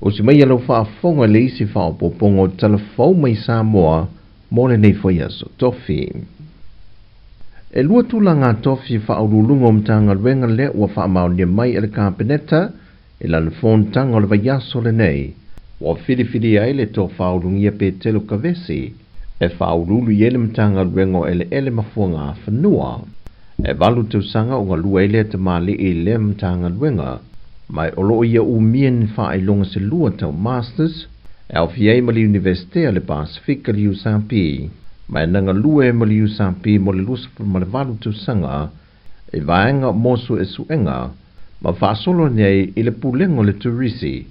O si mai alo whaafonga le isi whaopopongo talafau mai Samoa mo le nei whaia so tofi. E lua tula ngā tofi whaurulunga mtanga ruenga le ua whaamaunia mai ele kāpeneta e lana phone tanga o le vaiaso le nei. Wa whiriwhiri ai le tō whaurungia pe telo kavesi e whaurulu i ele mtanga ruenga ele mafua ngā whanua. E walu tausanga o ngā lua ele te mali i le mtanga ruenga. Mai olo ia umien whaelonga se lua tau masters e au fiei ma le Universitea le Pasifika le USAP. Mai nanga lua e ma le USAP mo le lusafu ma le walu tausanga e vaenga mosu e suenga ma whaasolo nei i le pulengo le turisi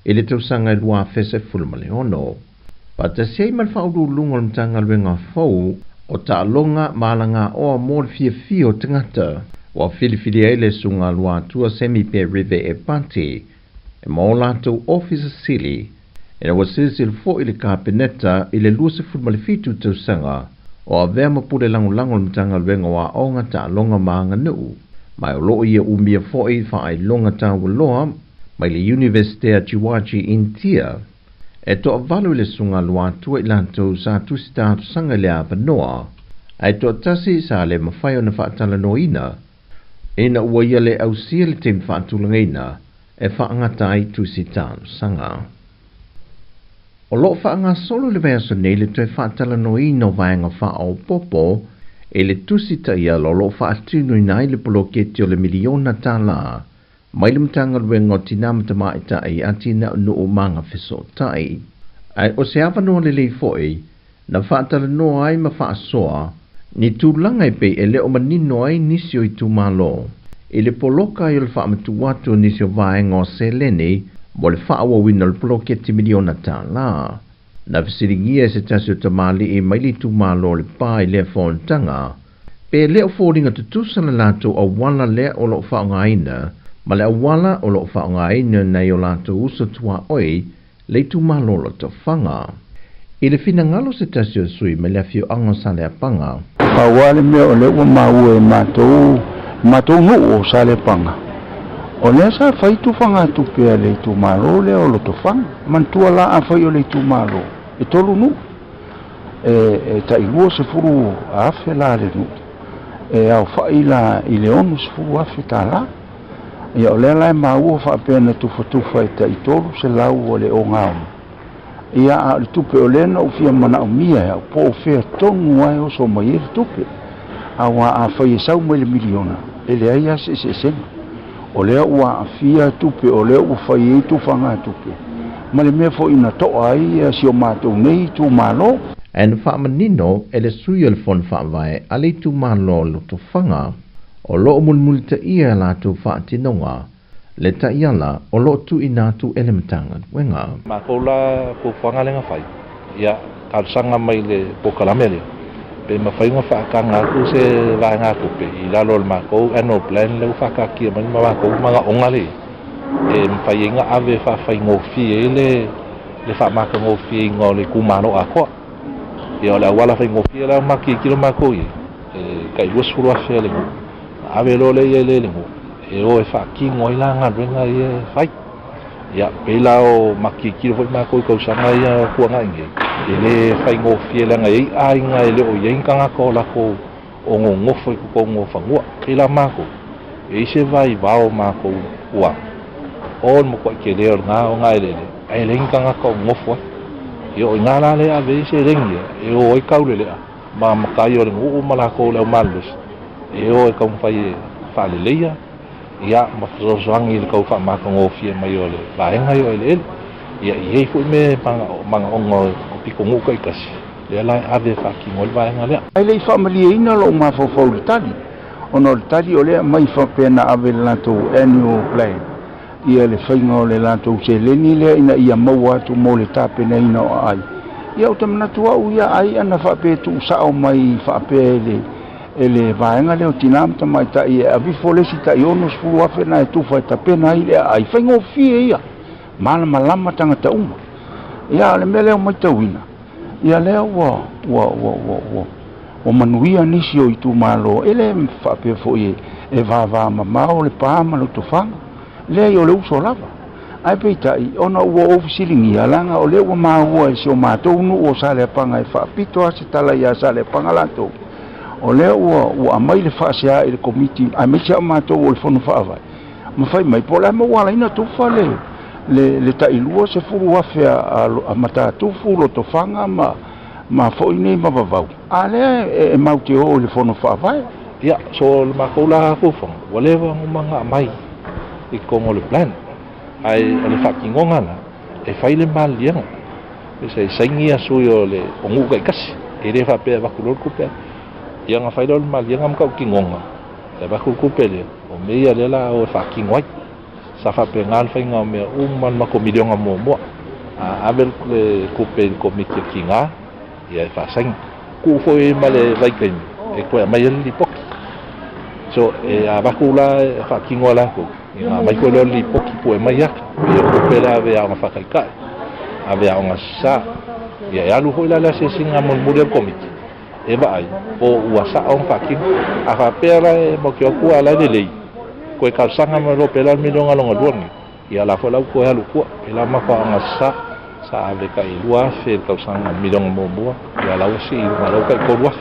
i le tausanga e lua fese fulma le ono. Pa te sei man whaurulunga le mtanga ruenga fau o taalonga malanga o mor fia o tangata wa whiriwhiri ai le sunga lua tua semi pe rive e pati e mo lato officer sili e na wasisil fo i le kāpeneta i le lusafu ma le fitu tausanga o a vea mapule lango le mtanga ruenga wa onga taalonga maanga nuu mai o loo ia umia fo i whaai longa tāwaloa mai le Universitea Chiwachi Intia e toa valu le sunga lua tua i lanto sa tusitatu sanga le avanoa ai toa tasi sa le mawhai o na whaatala noina ina ua ia le ausia le tem whaatulangaina e whaangata ai tusitatu sanga. O loo whaanga solo le vea nei le toi whaatala noina o vaenga whaao popo e le tusita ia lo loo whaatinu inai le poloketi o le miliona tala mai le mtanga ruenga o tinamata maita ai atina no o manga fiso tai. Ai o se avanoa le lei foi, na whaatala noa ai ma whaasoa, ni tūlanga i pei e leo manino ai nisio i tūmalo. E le poloka i o le whaamatu watu nisio vaenga o se leni, mo le whaawa wina le poloketi miliona tala. Na visiringia se tasio tamali i maili tūmalo le pā i lea whontanga, pe leo fōringa tutusana lato a wala lea o lo whaangaina, ma le awala o lo whaangaina nei o lato usa tua oi le tu malolo to whanga. I le fina ngalo se tasio sui me le afio anga sa le apanga. Awale me o le ua maue matou nuu o sa le panga. O le sa whai tu whanga tupea le tu malo le o lo to whanga. Mantua la a whai o le tu malo. E tolu nu. E ta ilua se furu a afe la le nu. E au whai la i le onu se furu afe ta la. Ia o lea lai maua whaapena tufa e ta i toru se lau o le o ngau. Ia a le tupe o lena o fia mana o mia ea, po o fea tongu ai o so mai e le tupe. A wa a whai e sau mai le miliona, e lea ia se senga. O lea ua a fia tupe, o lea ua whai e tufanga tupe. Ma le mea fo ina toa ai si o mātou nei tu malo. En whaamanino e le sui o le fon whaavae ale tu malo lo to whanga. O loo mulmulita ia la tu whaatinonga, le ta iala o loo tu inatu elementanga wenga. Mako la po whangalenga whai, ia kalsanga mai le pokalamele, pe mawhainga whaakanga ku se vaenga kupe, i lalo le mako annual plan le whakakia mani mawako mga ongale, e mwhainga ave whawhai ngofi e le whamaka ngofi ngō le kumano a koa, ia o le awala whai ngofi e la maki kilo mako i, kai wasfuru a whea le ngō. Ave lo le le ngo e o e fa ki ngoi la nga renga e fai ya pela o makiki ro ma ko sanga ya ko nga nge e le fai ngo fiela nga e ai nga le o ye nga ko la ko o ngo fo ko ngo fa ngo pela ma ko e se vai va o ma ko wa on mo ko ke le nga o nga le e le nga ko ngo fo yo nga la le ave se rengi e o e kaule le ma ma ka yo ngo ma la ko le malus e o e kau whai whaaleleia ia ma whasoangi le kau whaamaka ngōwhia mai o le vaenga o ele ia i hei fui me manga ongo o piko nguka i kasi le alai ave whaki ngō le vaenga lea ai lei whaamalia ina lo ma whawhau le tali ono le tali o lea mai whapena ave le lato annual plan ia le whainga o le lato se leni lea ina ia maua atu mo le tapena ina o ai ia o tamanatu au ia ai ana whapetu sao mai whapele ele vaenga leo tinamata mai ta ia avifo le sita iono sfulu afe na tu fa ta pena ile ai faingo fie ia mala malama tanga ta uma ia le mele o mai tawina ia leo o manuia nisi o itu malo ele fa pe fo e va ma o le pa ma lo tofanga le yo le uso lava ai peitai ona ua ofisilingi alanga o le ua maua i se o mātou nu o sale panga e whaapito ase tala ia sale panga lato o le ua mai le whaasea i le komiti ai meisa o mātou o le whanu whaavai ma whai mai po le ma wala ina tufa le tailua se furu afe a matatufu lo tofanga ma foi nei ma vavau a le e mauti o le whanu whaavai ia so le makoula fufong walewa ngumanga mai i kongo le plan ai le whakingonga na e whaile malianga e se saingi asu o le onguka i kasi e re whapea wakulor kupea ia ngā whaile o le malianga mkau kingonga e wakul kupele o mea lela o whakingwai sa whapea ngal whainga o mea uman mako milionga mua avel le kupe komite kinga ia e whasaingi kufo e male waikaimi e koe mai li poki so e a wakula whakingoa lako ia mai koe leo li poki po e mai aka ia kupele ave a ngā whakaikai ave a ngā sa ia e alu hoi lala se singa mulmuri al komite e vai o ua sa o whakingo a whapea e mo ki okua ala lelei koe kalsanga ma lo pela milionga longa luani ia la folau koe halu kua e la maka o ngā sa ave kai lua fe kalsanga milionga mua ia la usi i ma lau kai korua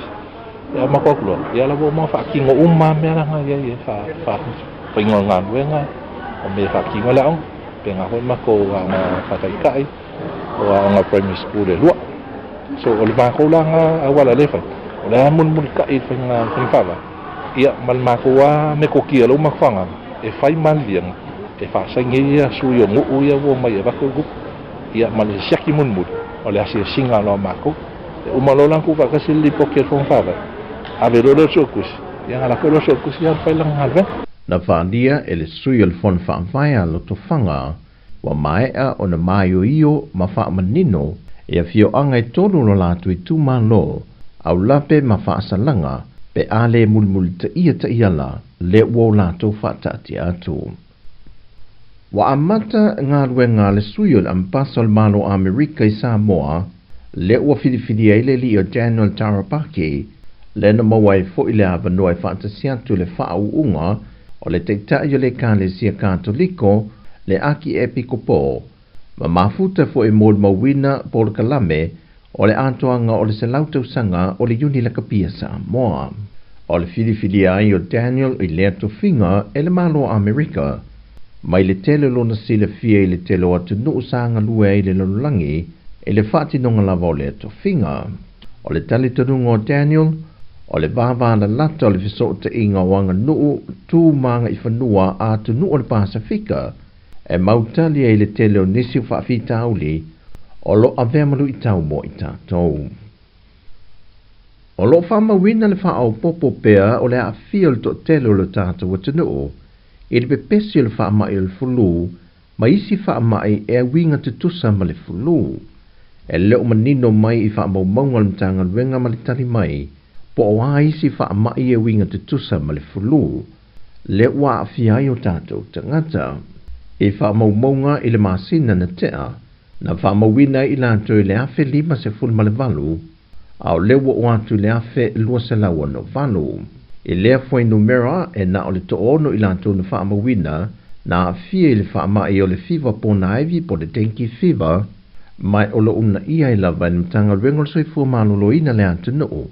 ia maka okua ia la mo whakingo uma mea ranga ia whaingo ngā nuenga o me whakingo la on pe ngā hoi mako a ngā whakaikai o a ngā primary school e lua so o le mako langa a wala le whai o le mun kai whainga whainwhawa ia mal mako a me kokia lo makwanga e whai maliang e whasaingi ia sui o ngu ia wo mai e wako gup ia mal siaki mun o le asia singa lo mako e umalolang ku whakasi li pokia whainwhawa ave lo sokus ia ngala ko lo sokus ia whailang halwe na whandia e le sui o le whon whaamwhaia lo to whanga wa maea o na maio io ma whaamanino e a fio anga e tolu lo latu i tūma lo au lape ma whaasalanga pe ale mulmul ta ia la le wo latu whaatati atu. Wa amata ngā ruenga le sui o le ampasal malo Amerika i Samoa le ua whidiwhidi e le li o Daniel Tarapaki le na mawai fo i le avanoa e whaatasiatu le whaauunga o le teitai o le Kalesia Katoliko le aki epikopo ma mafuta fo e mod mawina por kalame o le atoanga o le selautausanga o le uni la kapia Samoa o le whidiwhidi ai o Daniel i lea tofinga e le malo Amerika mai le tele lona sile fia i le tele o atu nuu sanga lue i le lalulangi e le whaatinonga lava o le tofinga o le talitanunga o Daniel o le vāvāna lata o le fisota inga wanga nuu tū manga i whanua atu nuu o le Pasifika e mautali e le tele o nisi o whaafita auli o lo avemalu i tau mo i tātou. O lo whamawina le wha au popo pea o le a fia le to tele o le tātou o tunuu i le pepesi o le whaamai o le fulu ma isi whaamai e a winga te tusa ma le fulu e leo manino mai i whaamaumaunga le mtanga luenga ma le tali mai po o a isi whaamai e winga te tusa ma le fulu le wa a fia i o tātou tangata e whaamaumaunga i le masina na tea na whaamawina i lanto i le afe 5 ma le valu au lewa o atu le afe 2 no valu i lea fwai numera e na o le to ono i lanto na whaamawina na a fia i le whaamai o le fiva pona aivi po le denki fiva mai o le una ia i lava ni mtanga rengol soifua maloloina le atu noo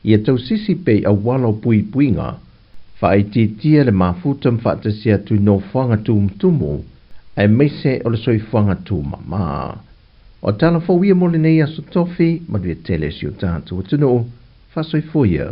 ia tau sisi pei a wala o pui puinga whaititia le mafuta mwhaatasia tu no whanga tūmtumu ai meise o le soifuanga tū mama. O tala fo wia mole nei aso tofi, ma duia tele si o tātou atuno, wha soifuia.